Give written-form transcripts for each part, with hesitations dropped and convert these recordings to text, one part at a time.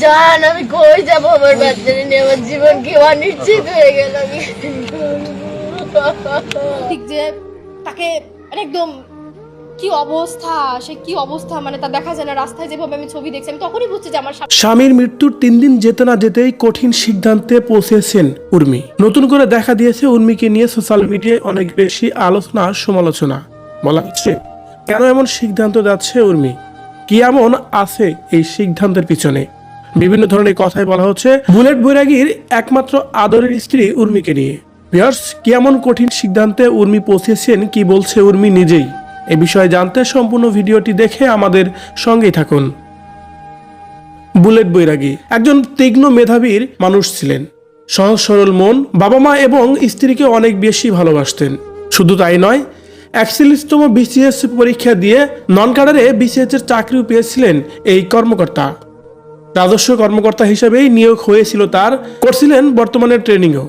জান আমি কই যাবো, আমার বাচ্চাটা নিয়ে আমার জীবন কি অনিশ্চিত হয়ে গেল। ঠিক যে তাকে একদম কি অবস্থা, সে কি অবস্থা, মানে তা দেখা যায় না। রাস্তায় যেভাবে আমি ছবি দেখছি আমি তখনই বুঝছি যে আমার স্বামীর মৃত্যুর 3 দিন যেতে না যেতেই কঠিন সিদ্ধান্তে পৌঁছেছেন উর্মি। নতুন করে দেখা দিয়েছে উর্মিকে নিয়ে সোশ্যাল মিডিয়ায় অনেক বেশি আলোচনা সমালোচনা। বলা হচ্ছে কেন এমন সিদ্ধান্ত যাচ্ছে উর্মি, কি এমন আছে এই সিদ্ধান্তের পিছনে। বিভিন্ন ধরনের কথাই বলা হচ্ছে বুলেট বৈরাগীর একমাত্র আদরের স্ত্রী উর্মিকে নিয়ে। ভিউয়ার্স, কি এমন কঠিন সিদ্ধান্তে উর্মি পৌঁছেছেন, কি বলছে উর্মি নিজেই, এ বিষয়ে জানতে সম্পূর্ণ ভিডিওটি দেখে আমাদের সঙ্গেই থাকুন। বুলেট বৈরাগী একজন তীক্ষ্ণ মেধাবীর মানুষ ছিলেন। সহজ সরল মন, বাবা মা এবং স্ত্রীকে অনেক বেশি ভালোবাসতেন। শুধু তাই নয়, 41তম বিসিএস পরীক্ষা দিয়ে নন ক্যাডারে বিসিএস এর চাকরিও পেয়েছিলেন এই কর্মকর্তা। রাজস্ব কর্মকর্তা হিসেবেই নিয়োগ হয়েছিল তার, করছিলেন বর্তমানে ট্রেনিংও।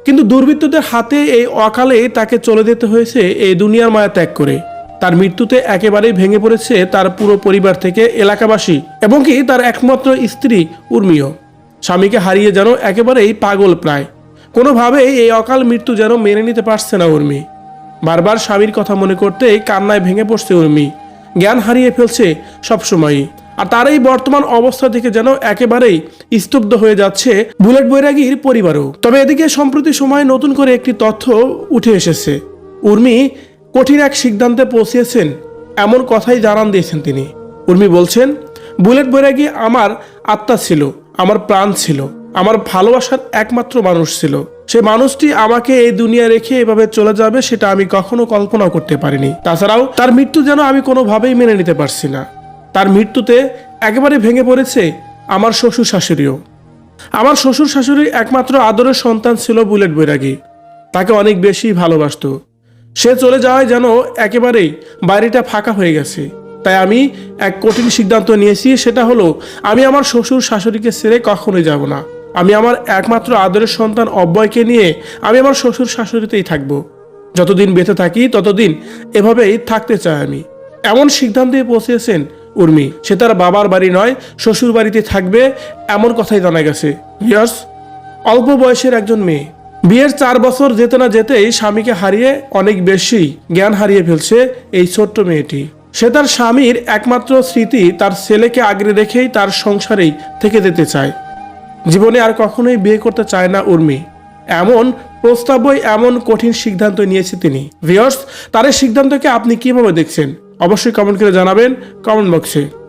কিন্তু দুর্বৃত্তদের হাতে এই অকালে তাকে চলে যেতে হয়েছে এই দুনিয়ার মায়া ত্যাগ করে। তার মৃত্যুতে একেবারেই ভেঙে পড়েছে তার পুরো পরিবার থেকে এলাকাবাসী এবং কি তার একমাত্র স্ত্রী উর্মিও। স্বামীকে হারিয়ে যেন একেবারেই পাগল প্রায়। কোনোভাবেই এই অকাল মৃত্যু যেন মেনে নিতে পারছে না উর্মি। বারবার স্বামীর কথা মনে করতেই কান্নায় ভেঙে পড়ছে উর্মি। জ্ঞান হারিয়ে ফেলছে সবসময়ই। আর তার এই বর্তমান অবস্থা থেকে যেন একেবারেই স্তব্ধ হয়ে যাচ্ছে বুলেট বৈরাগীর পরিবারও। তবে এদিকে সম্প্রতি সময়ে নতুন করে একটি তথ্য উঠে এসেছে। উর্মি কঠিন এক সিদ্ধান্তে পৌঁছেছেন, এমন কথাই জানান দিয়েছেন তিনি। উর্মি বলছেন, বুলেট বৈরাগী আমার আত্মা ছিল, আমার প্রাণ ছিল, আমার ভালোবাসার একমাত্র মানুষ ছিল। সে মানুষটি আমাকে এই দুনিয়া রেখে এভাবে চলে যাবে সেটা আমি কখনো কল্পনাও করতে পারিনি। তাছাড়াও তার মৃত্যু যেন আমি কোনোভাবেই মেনে নিতে পারছি না। তার মৃত্যুতে একেবারে ভেঙে পড়েছে আমার শ্বশুর শাশুড়িও। আমার শ্বশুর শাশুড়ির একমাত্র আদরের সন্তান ছিল বুলেট বৈরাগী। তাকে অনেক বেশি ভালোবাসতো। সে চলে যাওয়ায় যেন একেবারেই বাড়িটা ফাঁকা হয়ে গেছে। তাই আমি এক কঠিন সিদ্ধান্ত নিয়েছি, সেটা হলো আমি আমার শ্বশুর শাশুড়িকে ছেড়ে কখনোই যাব না। আমি আমার একমাত্র আদরের সন্তান অব্যয়কে নিয়ে আমি আমার শ্বশুর শাশুড়িতেই থাকবো। যতদিন বেঁচে থাকি ততদিন এভাবেই থাকতে চাই আমি। এমন সিদ্ধান্তে পৌঁছেছেন উর্মি। সে তার বাবার বাড়ি নয়, শ্বশুর বাড়িতে থাকবে, এমন কথাই জানা গেছে। ভিউয়ার্স, অল্প বয়সের একজন মেয়ে, বিয়ের 4 বছর যেতে না যেতেই স্বামীকে হারিয়ে অনেক বেশি জ্ঞান হারিয়ে ফেলছে এই ছোট্ট মেয়েটি। সে তার স্বামীর একমাত্র স্মৃতি তার ছেলেকে আগলে রেখেই তার সংসারেই থেকে যেতে চায়। জীবনে আর কখনোই বিয়ে করতে চায় না উর্মি। এমন প্রস্তাবই এমন কঠিন সিদ্ধান্ত নিয়েছে তিনি। ভিউয়ার্স, তার এই সিদ্ধান্তকে আপনি কিভাবে দেখছেন অবশ্যই কমেন্ট করে জানাবেন কমেন্ট বক্সে।